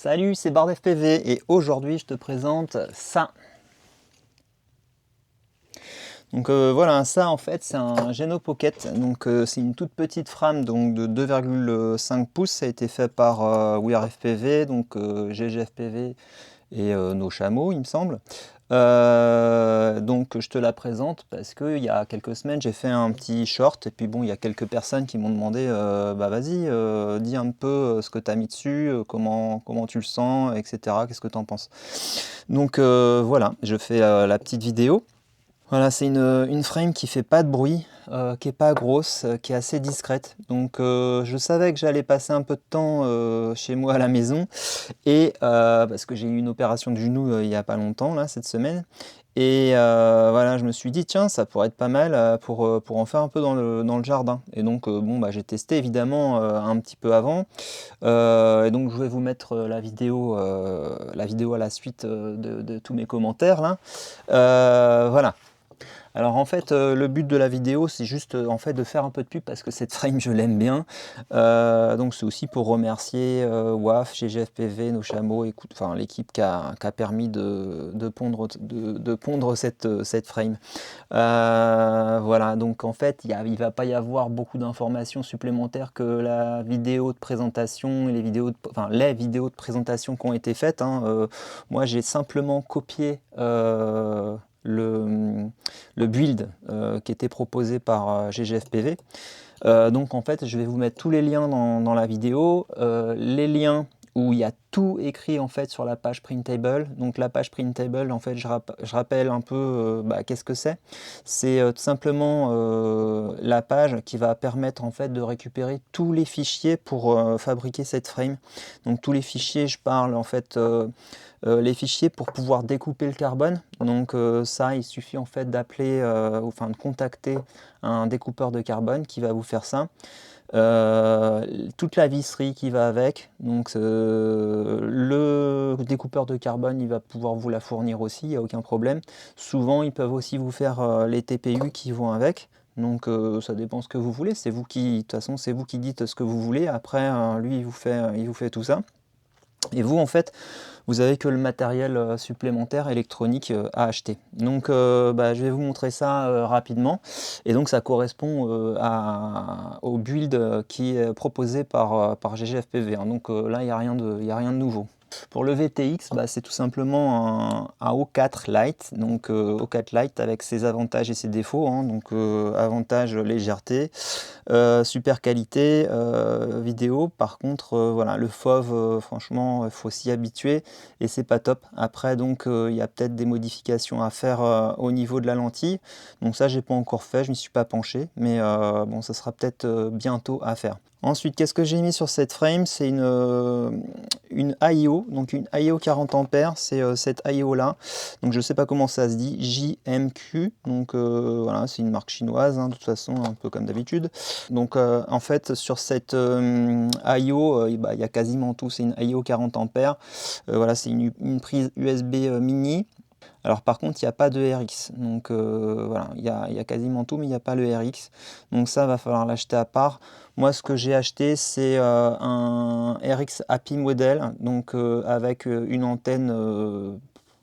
Salut, c'est BardFPV et aujourd'hui je te présente ça. Donc voilà, ça en fait c'est un Geno Pocket, donc c'est une toute petite frame donc de 2,5 pouces, ça a été fait par WeAreFPV, donc GGFPV et nos chameaux il me semble. Donc je te la présente parce que il y a quelques semaines j'ai fait un petit short et puis bon il y a quelques personnes qui m'ont demandé bah vas-y dis un peu ce que tu as mis dessus, comment tu le sens, etc. Qu'est-ce que tu en penses? Donc voilà, je fais la petite vidéo. Voilà, c'est une frame qui fait pas de bruit, qui est pas grosse, qui est assez discrète. Donc je savais que j'allais passer un peu de temps chez moi à la maison et parce que j'ai eu une opération de genou il y a pas longtemps là cette semaine. Et voilà, je me suis dit tiens ça pourrait être pas mal pour en faire un peu dans le jardin. Et donc bon bah j'ai testé évidemment un petit peu avant. Et donc je vais vous mettre la vidéo à la suite de tous mes commentaires là. Voilà. Alors en fait, le but de la vidéo, c'est juste en fait de faire un peu de pub parce que cette frame je l'aime bien. Donc c'est aussi pour remercier WAF, GGFPV, nos chameaux, écoute, enfin l'équipe qui a permis de pondre cette frame. Voilà, donc en fait il va pas y avoir beaucoup d'informations supplémentaires que la vidéo de présentation et les vidéos de présentation qui ont été faites, hein. Moi j'ai simplement copié le build qui était proposé par GGFPV. Donc en fait je vais vous mettre tous les liens dans la vidéo, les liens où il y a tout écrit en fait sur la page Printable. Donc la page Printable, en fait je rappelle un peu qu'est-ce que c'est. C'est tout simplement la page qui va permettre en fait de récupérer tous les fichiers pour fabriquer cette frame. Donc tous les fichiers, je parle en fait les fichiers pour pouvoir découper le carbone. Donc ça, il suffit en fait d'appeler, enfin de contacter un découpeur de carbone qui va vous faire ça. Toute la visserie qui va avec, donc le découpeur de carbone il va pouvoir vous la fournir aussi, il n'y a aucun problème. Souvent ils peuvent aussi vous faire les TPU qui vont avec. Donc ça dépend ce que vous voulez, c'est vous qui, de toute façon c'est vous qui dites ce que vous voulez. Après lui il vous fait tout ça. Et vous en fait vous avez que le matériel supplémentaire électronique à acheter. Donc je vais vous montrer ça rapidement. Et donc ça correspond au build qui est proposé par GGFPV, hein. Donc là il n'y a rien de nouveau. Pour le VTX, c'est tout simplement un O4 Lite, donc O4 Lite avec ses avantages et ses défauts, hein. Donc avantage légèreté, super qualité vidéo. Par contre voilà, le FOV franchement il faut s'y habituer et c'est pas top. Après donc il y a peut-être des modifications à faire au niveau de la lentille, donc ça j'ai pas encore fait, je m'y suis pas penché, mais bon ça sera peut-être bientôt à faire. Ensuite, qu'est-ce que j'ai mis sur cette frame? C'est une IO, donc une IO 40 ampères, c'est cette IO là. Donc je sais pas comment ça se dit, JMQ. Donc voilà, c'est une marque chinoise, hein, de toute façon, un peu comme d'habitude. Donc en fait, sur cette IO, il y a quasiment tout. C'est une IO 40 ampères. Voilà, c'est une prise USB mini. Alors par contre, il n'y a pas de RX, donc voilà, il y a quasiment tout, mais il n'y a pas le RX. Donc ça, va falloir l'acheter à part. Moi, ce que j'ai acheté, c'est un RX Happy Model, donc avec une antenne,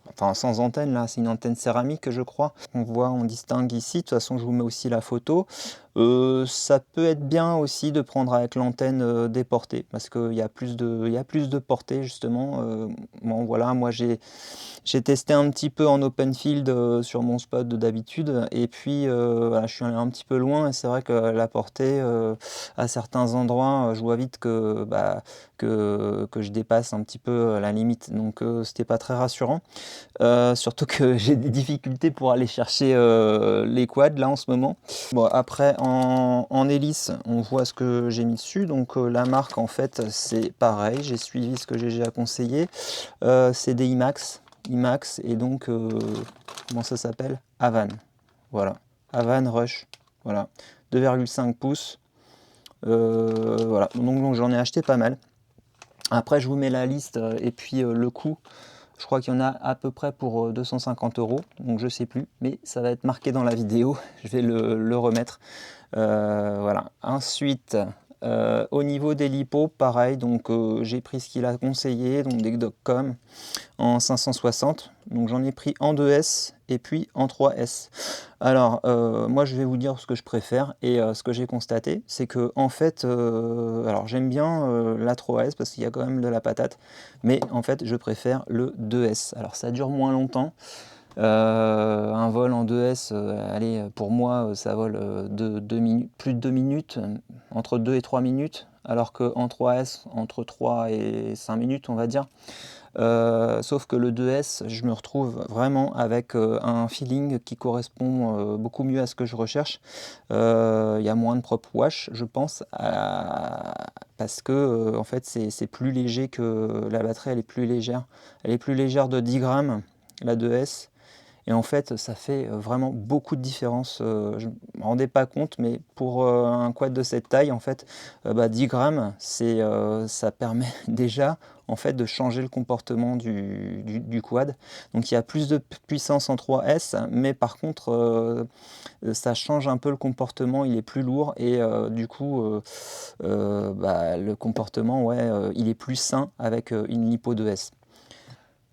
enfin sans antenne, là, c'est une antenne céramique, je crois. On distingue ici, de toute façon, je vous mets aussi la photo. Ça peut être bien aussi de prendre avec l'antenne déportée, parce qu'il y a plus de portée, justement. Bon, voilà, moi j'ai testé un petit peu en open field sur mon spot d'habitude, et puis voilà, je suis allé un petit peu loin et c'est vrai que la portée à certains endroits je vois vite que je dépasse un petit peu la limite, donc c'était pas très rassurant, surtout que j'ai des difficultés pour aller chercher les quads là en ce moment. Bon, après en hélice on voit ce que j'ai mis dessus, donc la marque en fait c'est pareil, j'ai suivi ce que GG a conseillé, c'est des IMAX et donc comment ça s'appelle, Havan, voilà, Havan Rush, voilà, 2,5 pouces, voilà, donc j'en ai acheté pas mal. Après je vous mets la liste et puis le coût, je crois qu'il y en a à peu près pour 250 €, donc je sais plus, mais ça va être marqué dans la vidéo, je vais le remettre. Voilà. Ensuite Au niveau des lipos, pareil, donc j'ai pris ce qu'il a conseillé, donc des Dogcom en 560. Donc j'en ai pris en 2S et puis en 3S. Alors moi je vais vous dire ce que je préfère et ce que j'ai constaté, c'est que en fait, alors j'aime bien la 3S parce qu'il y a quand même de la patate, mais en fait je préfère le 2S. Alors ça dure moins longtemps. Un vol en 2S, allez, pour moi, ça vole plus de 2 minutes, entre 2 et 3 minutes, alors qu'en 3S, entre 3 et 5 minutes, on va dire. Sauf que le 2S, je me retrouve vraiment avec un feeling qui correspond beaucoup mieux à ce que je recherche. Il y a moins de prop wash, je pense, parce que en fait, c'est plus léger que la batterie, elle est plus légère. Elle est plus légère de 10 grammes, la 2S. Et en fait, ça fait vraiment beaucoup de différence. Je ne me rendais pas compte, mais pour un quad de cette taille, en fait, 10 grammes, ça permet déjà en fait, de changer le comportement du quad. Donc il y a plus de puissance en 3S, mais par contre, ça change un peu le comportement, il est plus lourd et du coup, le comportement, ouais, il est plus sain avec une Lipo 2S.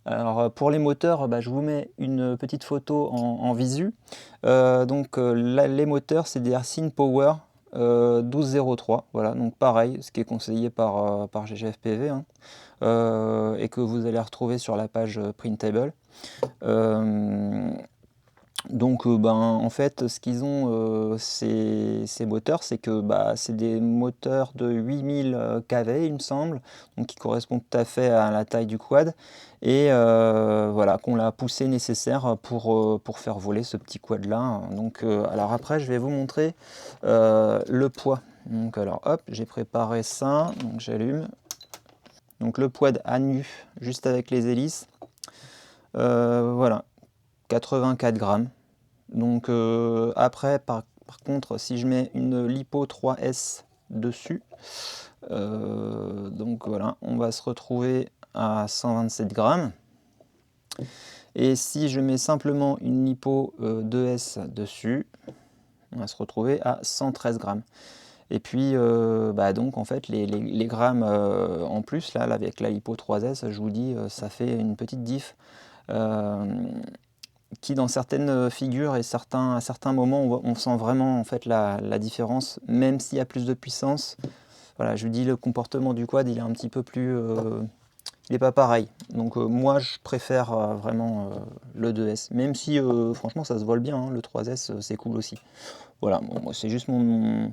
Alors pour les moteurs, je vous mets une petite photo en visu. Là, les moteurs, c'est des Aircine Power 1203. Voilà, donc pareil, ce qui est conseillé par GGFPV, hein, et que vous allez retrouver sur la page Printable. En fait, ce qu'ils ont, ces moteurs, c'est que c'est des moteurs de 8000 kV, il me semble, donc qui correspondent tout à fait à la taille du quad, et voilà, qu'on l'a poussé nécessaire pour faire voler ce petit quad-là. Donc, alors après, je vais vous montrer le poids. Donc, alors hop, j'ai préparé ça, donc j'allume. Donc le quad à nu, juste avec les hélices, voilà, 84 grammes. Donc après, par contre, si je mets une Lipo 3S dessus, donc voilà, on va se retrouver à 127 grammes. Et si je mets simplement une Lipo 2S dessus, on va se retrouver à 113 grammes. Et puis, donc en fait, les grammes en plus, là, avec la Lipo 3S, je vous dis, ça fait une petite diff. Qui dans certaines figures et à certains moments, on sent vraiment en fait la différence, même s'il y a plus de puissance. Voilà, je vous dis, le comportement du quad, il est un petit peu plus... il n'est pas pareil. Donc moi, je préfère vraiment le 2S, même si franchement, ça se vole bien, hein, le 3S, c'est cool aussi. Voilà, bon, moi, c'est juste mon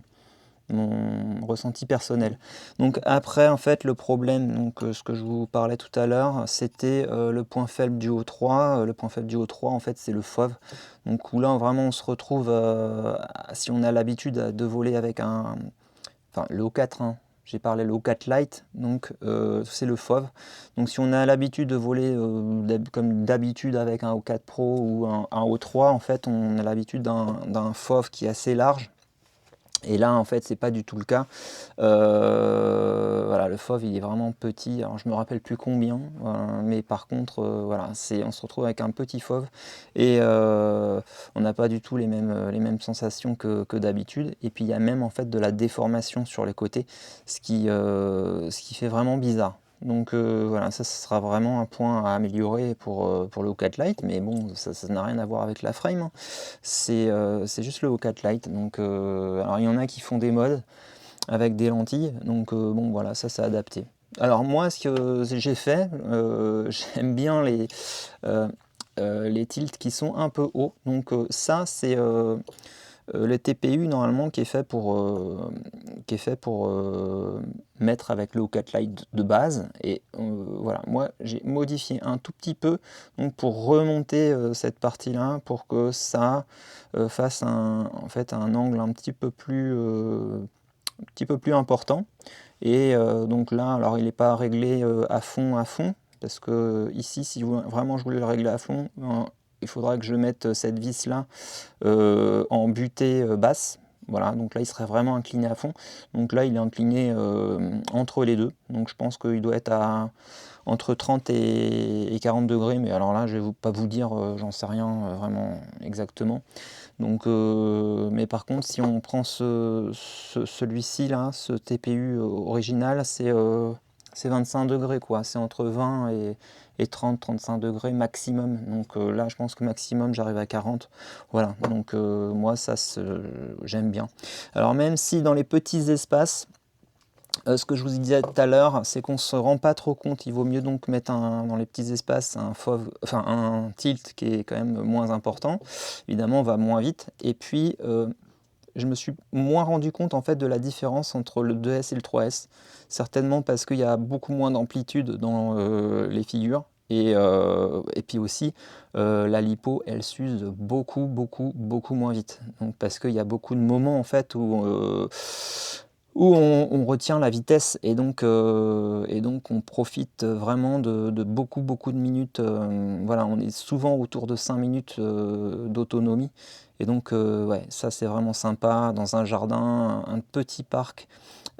ressenti personnel. Donc après, en fait, le problème, donc ce que je vous parlais tout à l'heure, c'était le point faible du O3. Le point faible du O3, en fait, c'est le FOV. Donc où là, vraiment, on se retrouve, si on a l'habitude de voler avec le O4, hein, j'ai parlé le O4 Lite, donc c'est le FOV. Donc si on a l'habitude de voler comme d'habitude avec un O4 Pro ou un O3, en fait, on a l'habitude d'un FOV qui est assez large. Et là, en fait, c'est pas du tout le cas. Voilà, le FOV, il est vraiment petit. Alors, je me rappelle plus combien, mais par contre, voilà, on se retrouve avec un petit FOV et on n'a pas du tout les mêmes sensations que d'habitude. Et puis, il y a même en fait de la déformation sur les côtés, ce qui fait vraiment bizarre. Donc voilà, ça sera vraiment un point à améliorer pour le O4 Lite, mais bon, ça n'a rien à voir avec la frame, hein. C'est juste le O4 Lite. Donc, alors il y en a qui font des modes avec des lentilles, donc bon voilà, ça c'est adapté. Alors moi, ce que j'ai fait, j'aime bien les tilts qui sont un peu hauts. Donc ça c'est le TPU normalement qui est fait pour mettre avec le O4 Lite de base. Et voilà, moi j'ai modifié un tout petit peu donc pour remonter cette partie-là pour que ça fasse en fait un angle un petit peu plus important. Et donc là, alors il n'est pas réglé à fond, parce que ici, si vraiment je voulais le régler à fond, il faudra que je mette cette vis là en butée basse, Voilà, donc là il serait vraiment incliné à fond. Donc là il est incliné entre les deux. Donc je pense qu'il doit être à entre 30 et 40 degrés. Mais alors là je vais pas vous dire, j'en sais rien vraiment exactement. Donc, mais par contre si on prend celui-ci là, ce TPU original, c'est 25 degrés quoi. C'est entre 20 et 30-35 degrés maximum. Donc là je pense que maximum j'arrive à 40. Voilà, donc moi ça j'aime bien. Alors même si dans les petits espaces, ce que je vous disais tout à l'heure, c'est qu'on ne se rend pas trop compte. Il vaut mieux donc mettre dans les petits espaces un tilt qui est quand même moins important. Évidemment, on va moins vite. Et puis, je me suis moins rendu compte en fait de la différence entre le 2S et le 3S. Certainement parce qu'il y a beaucoup moins d'amplitude dans les figures. Et puis aussi, la lipo, elle s'use beaucoup moins vite. Donc, parce qu'il y a beaucoup de moments en fait où on retient la vitesse et donc on profite vraiment de beaucoup de minutes. Voilà, on est souvent autour de 5 minutes d'autonomie. Et donc, ouais, ça c'est vraiment sympa. Dans un jardin, un petit parc,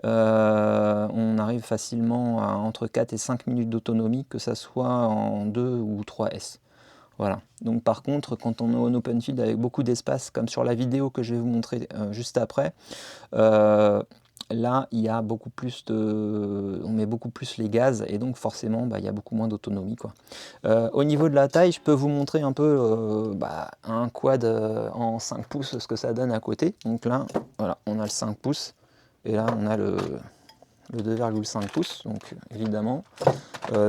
on arrive facilement à entre 4 et 5 minutes d'autonomie, que ça soit en 2 ou 3S. Voilà. Donc par contre, quand on est en open field avec beaucoup d'espace, comme sur la vidéo que je vais vous montrer juste après, là, il y a beaucoup plus on met beaucoup plus les gaz et donc forcément, il y a beaucoup moins d'autonomie, quoi. Au niveau de la taille, je peux vous montrer un peu un quad en 5 pouces, ce que ça donne à côté. Donc là, voilà, on a le 5 pouces et là, on a le 2,5 pouces. Donc évidemment,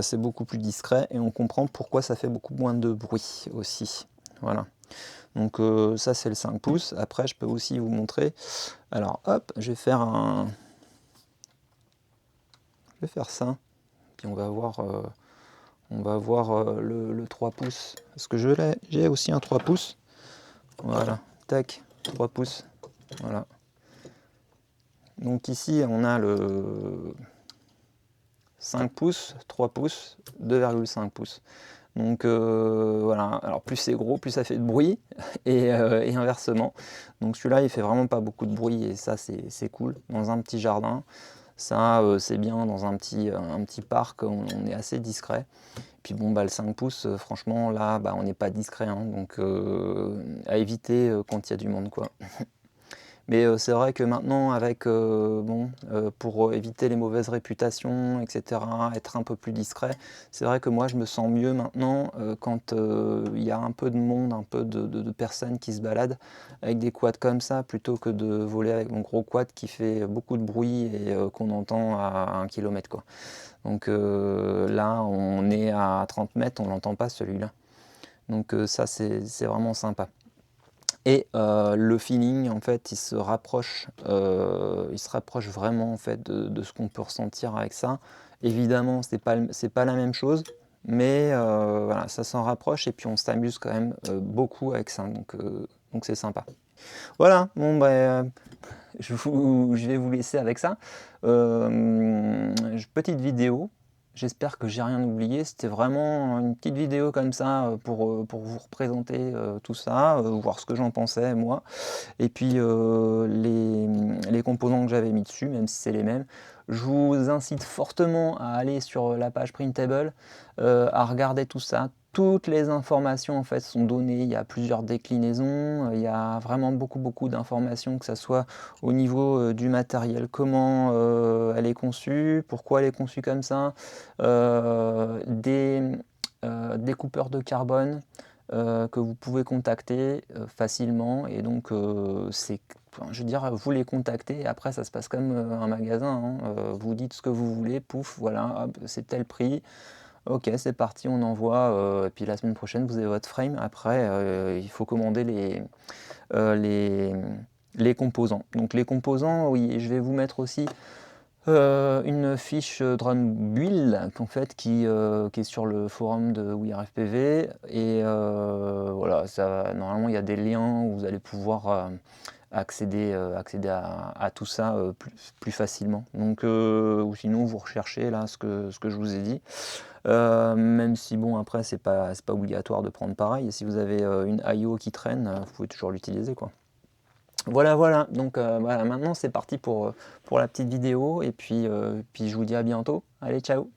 c'est beaucoup plus discret et on comprend pourquoi ça fait beaucoup moins de bruit aussi. Voilà. Donc ça c'est le 5 pouces. Après je peux aussi vous montrer. Alors hop, je vais faire ça. Puis on va voir, le 3 pouces. Parce que j'ai aussi un 3 pouces. Voilà, tac, 3 pouces. Voilà. Donc ici on a le 5 pouces, 3 pouces, 2,5 pouces. Donc voilà, alors plus c'est gros, plus ça fait de bruit, et inversement. Donc celui-là, il fait vraiment pas beaucoup de bruit, et ça, c'est cool. Dans un petit jardin, ça, c'est bien. Dans un petit parc, on est assez discret. Puis bon, le 5 pouces, franchement, là, on n'est pas discret, hein, donc à éviter quand il y a du monde, quoi. Mais c'est vrai que maintenant, avec pour éviter les mauvaises réputations, etc., être un peu plus discret, c'est vrai que moi je me sens mieux maintenant quand il y a un peu de monde, un peu de personnes qui se baladent avec des quads comme ça, plutôt que de voler avec mon gros quad qui fait beaucoup de bruit et qu'on entend à 1 km, quoi. Donc là, on est à 30 mètres, on n'entend pas celui-là. Donc ça, c'est vraiment sympa. Et le feeling, en fait, il se rapproche vraiment en fait de ce qu'on peut ressentir avec ça. Évidemment, c'est pas la même chose, mais voilà, ça s'en rapproche et puis on s'amuse quand même beaucoup avec ça. Donc c'est sympa. Voilà, bon je vais vous laisser avec ça. Petite vidéo. J'espère que j'ai rien oublié. C'était vraiment une petite vidéo comme ça pour vous représenter tout ça, voir ce que j'en pensais moi. Et puis les composants que j'avais mis dessus, même si c'est les mêmes. Je vous incite fortement à aller sur la page Printable, à regarder tout ça. Toutes les informations en fait sont données, il y a plusieurs déclinaisons, il y a vraiment beaucoup d'informations, que ce soit au niveau du matériel, comment elle est conçue, pourquoi elle est conçue comme ça, des découpeurs de carbone, que vous pouvez contacter facilement, et donc je veux dire, vous les contactez et après ça se passe comme un magasin, hein. Vous dites ce que vous voulez, pouf, voilà, hop, c'est tel prix, ok, c'est parti, on envoie, et puis la semaine prochaine vous avez votre frame. Après il faut commander euh, les, les composants. Donc les composants, oui, je vais vous mettre aussi une fiche drum build en fait, qui est sur le forum de WeRFPV, et voilà, normalement il y a des liens où vous allez pouvoir accéder à tout ça plus facilement. Donc ou sinon vous recherchez là ce que je vous ai dit. Même si bon, après c'est pas obligatoire de prendre pareil. Et si vous avez une IO qui traîne, vous pouvez toujours l'utiliser, quoi. Voilà, donc voilà, maintenant c'est parti pour la petite vidéo, et puis je vous dis à bientôt. Allez, ciao!